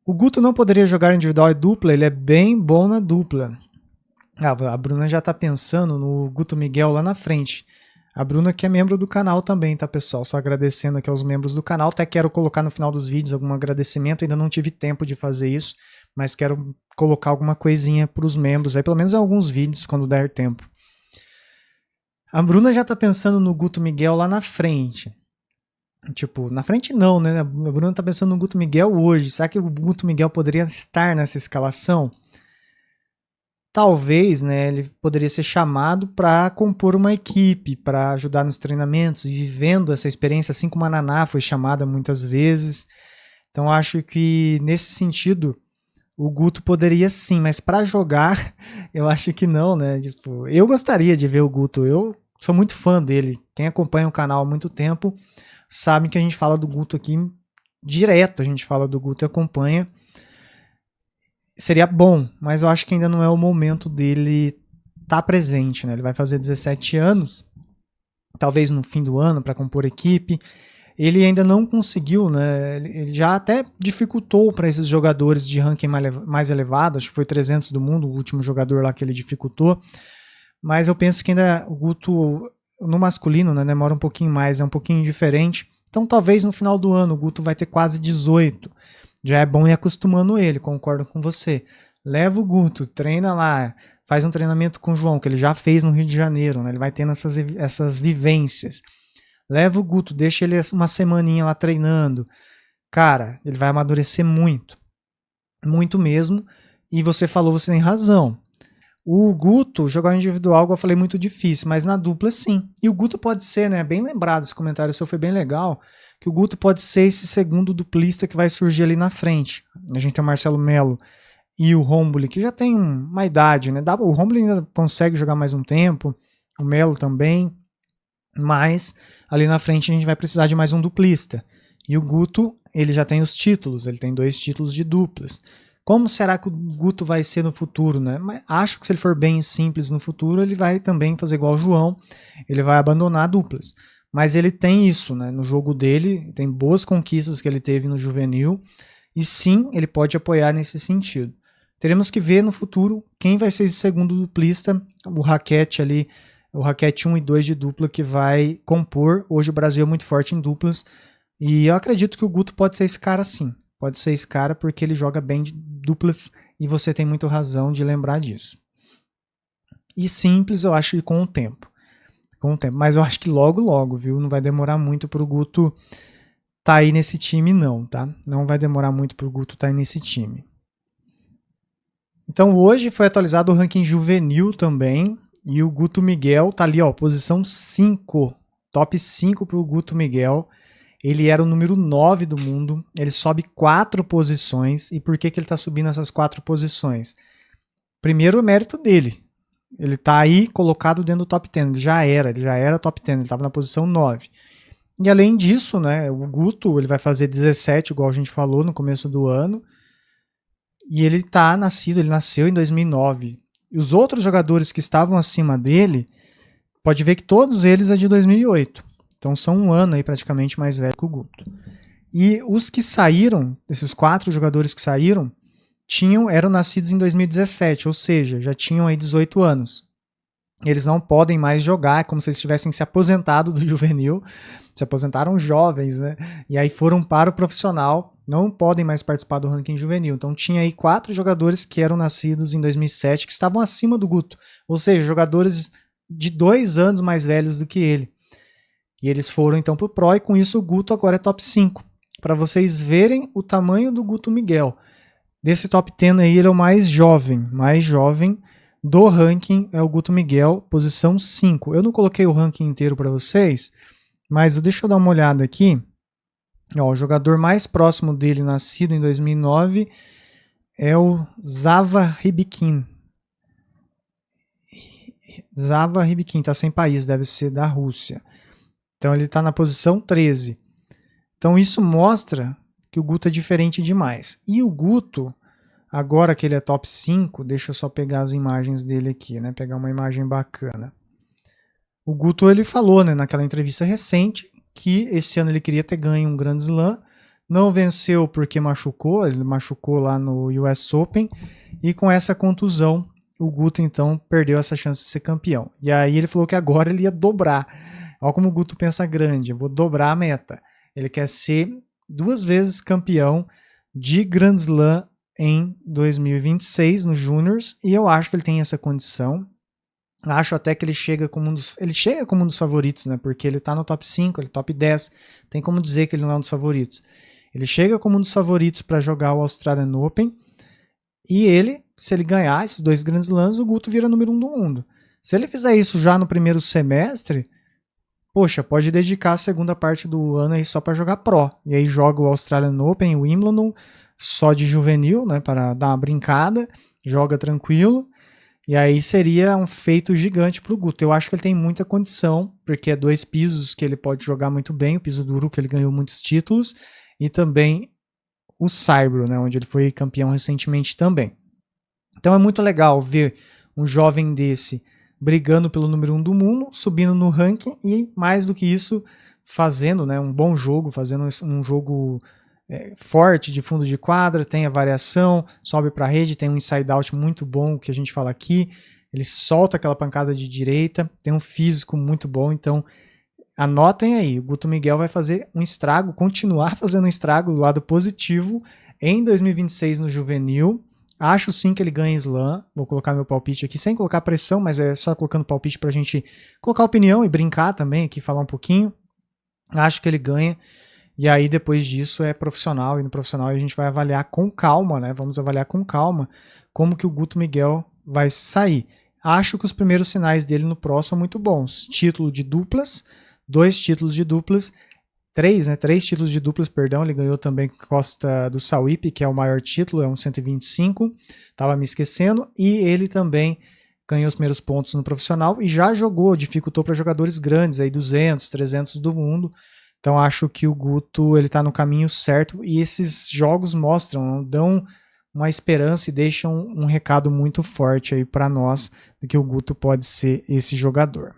O Guto não poderia jogar individual e dupla, ele é bem bom na dupla. A Bruna já tá pensando no Guto Miguel lá na frente. A Bruna que é membro do canal também, tá, pessoal? Só agradecendo aqui aos membros do canal. Até quero colocar no final dos vídeos algum agradecimento. Ainda não tive tempo de fazer isso, mas quero colocar alguma coisinha para os membros aí, pelo menos em alguns vídeos, quando der tempo. A Bruna já tá pensando no Guto Miguel lá na frente. Tipo, na frente não, né? A Bruna tá pensando no Guto Miguel hoje. Será que o Guto Miguel poderia estar nessa escalação? Talvez, né, ele poderia ser chamado para compor uma equipe, para ajudar nos treinamentos, vivendo essa experiência, assim como a Naná foi chamada muitas vezes. Então acho que nesse sentido o Guto poderia sim, mas para jogar eu acho que não, né? Tipo, eu gostaria de ver o Guto, eu sou muito fã dele. Quem acompanha o canal há muito tempo sabe que a gente fala do Guto aqui direto, a gente fala do Guto e acompanha. Seria bom, mas eu acho que ainda não é o momento dele estar presente, né? Ele vai fazer 17 anos, talvez no fim do ano, para compor equipe. Ele ainda não conseguiu, né? Ele já até dificultou para esses jogadores de ranking mais elevado, acho que foi 300 do mundo, o último jogador lá que ele dificultou. Mas eu penso que ainda o Guto, no masculino, né, demora um pouquinho mais, é um pouquinho diferente. Então talvez no final do ano o Guto vai ter quase 18. Já é bom ir acostumando ele, concordo com você. Leva o Guto, treina lá, faz um treinamento com o João, que ele já fez no Rio de Janeiro, né? Ele vai tendo essas vivências. Leva o Guto, deixa ele uma semaninha lá treinando. Cara, ele vai amadurecer muito. Muito mesmo. E você falou, você tem razão. O Guto, jogar individual, como eu falei, muito difícil, mas na dupla sim. E o Guto pode ser, né? Bem lembrado, esse comentário seu foi bem legal, que o Guto pode ser esse segundo duplista que vai surgir ali na frente. A gente tem o Marcelo Melo e o Romboli, que já tem uma idade, né? O Romboli ainda consegue jogar mais um tempo, o Melo também, mas ali na frente a gente vai precisar de mais um duplista. E o Guto, ele já tem os títulos, ele tem 2 títulos de duplas. Como será que o Guto vai ser no futuro, né? Mas acho que se ele for bem simples no futuro, ele vai também fazer igual o João, ele vai abandonar duplas. Mas ele tem isso, né? No jogo dele, tem boas conquistas que ele teve no juvenil, e sim, ele pode apoiar nesse sentido. Teremos que ver no futuro quem vai ser esse segundo duplista, o raquete ali, o raquete 1 e 2 de dupla que vai compor. Hoje o Brasil é muito forte em duplas, e eu acredito que o Guto pode ser esse cara sim. Pode ser esse cara porque ele joga bem de duplas e você tem muita razão de lembrar disso. E simples eu acho que com o tempo. Com o tempo. Mas eu acho que logo, viu? Não vai demorar muito pro Guto tá aí nesse time não, tá? Não vai demorar muito pro Guto tá aí nesse time. Então hoje foi atualizado o ranking juvenil também. E o Guto Miguel tá ali, ó, posição 5. Top 5 pro Guto Miguel. Ele era o número 9 do mundo, ele sobe 4 posições. E por que ele está subindo essas 4 posições? Primeiro, o mérito dele. Ele está aí colocado dentro do top 10. Ele já era top 10, ele estava na posição 9. E além disso, né, o Guto ele vai fazer 17, igual a gente falou no começo do ano. E ele nasceu em 2009. E os outros jogadores que estavam acima dele, pode ver que todos eles é de 2008. Então são um ano aí praticamente mais velho que o Guto. E os que saíram, esses 4 jogadores que saíram, eram nascidos em 2017, ou seja, já tinham aí 18 anos. Eles não podem mais jogar, é como se eles tivessem se aposentado do juvenil, se aposentaram jovens, né? E aí foram para o profissional, não podem mais participar do ranking juvenil. Então tinha aí 4 jogadores que eram nascidos em 2007, que estavam acima do Guto, ou seja, jogadores de 2 anos mais velhos do que ele. E eles foram então pro Pro, e com isso o Guto agora é top 5. Para vocês verem o tamanho do Guto Miguel. Desse top 10 aí, ele é o mais jovem do ranking, é o Guto Miguel, posição 5. Eu não coloquei o ranking inteiro para vocês, mas deixa eu dar uma olhada aqui. Ó, o jogador mais próximo dele, nascido em 2009, é o Zava Rybikin. Zava Rybikin, tá sem país, deve ser da Rússia. Então ele está na posição 13. Então isso mostra que o Guto é diferente demais. E o Guto, agora que ele é top 5, deixa eu só pegar as imagens dele aqui, né? Pegar uma imagem bacana. O Guto ele falou, né, naquela entrevista recente que esse ano ele queria ter ganho um Grand Slam, não venceu porque machucou, ele machucou lá no US Open, e com essa contusão, o Guto então perdeu essa chance de ser campeão. E aí ele falou que agora ele ia dobrar. Olha como o Guto pensa grande, eu vou dobrar a meta. Ele quer ser 2 vezes campeão de Grand Slam em 2026 no Juniors, e eu acho que ele tem essa condição. Acho até que ele chega como um dos favoritos, né? Porque ele tá no top 5, ele top 10. Tem como dizer que ele não é um dos favoritos. Ele chega como um dos favoritos para jogar o Australian Open. E ele, se ele ganhar esses 2 Grand Slams, o Guto vira número 1 do mundo. Se ele fizer isso já no primeiro semestre, poxa, pode dedicar a segunda parte do ano aí só para jogar Pro. E aí joga o Australian Open, o Wimbledon, só de juvenil, né? Para dar uma brincada, joga tranquilo. E aí seria um feito gigante pro Guto. Eu acho que ele tem muita condição, porque é 2 pisos que ele pode jogar muito bem, o piso duro que ele ganhou muitos títulos, e também o Saibro, né, onde ele foi campeão recentemente também. Então é muito legal ver um jovem desse brigando pelo número 1 do mundo, subindo no ranking e, mais do que isso, fazendo, né, um bom jogo, fazendo um jogo forte de fundo de quadra, tem a variação, sobe para a rede, tem um inside out muito bom que a gente fala aqui, ele solta aquela pancada de direita, tem um físico muito bom, então anotem aí, o Guto Miguel vai fazer um estrago, continuar fazendo um estrago do lado positivo em 2026 no juvenil. Acho sim que ele ganha Slam, vou colocar meu palpite aqui sem colocar pressão, mas é só colocando palpite pra gente colocar opinião e brincar também aqui, falar um pouquinho. Acho que ele ganha. E aí, depois disso, é profissional, e no profissional a gente vai avaliar com calma, né? Vamos avaliar com calma como que o Guto Miguel vai sair. Acho que os primeiros sinais dele no Pro são muito bons. Título de duplas, 2 títulos de duplas, 3 títulos de duplas, perdão, ele ganhou também Costa do Sauípe, que é o maior título, é um 125, estava me esquecendo, e ele também ganhou os primeiros pontos no profissional e já jogou, dificultou para jogadores grandes, aí 200, 300 do mundo. Então acho que o Guto ele tá no caminho certo e esses jogos mostram, dão uma esperança e deixam um recado muito forte aí para nós de que o Guto pode ser esse jogador.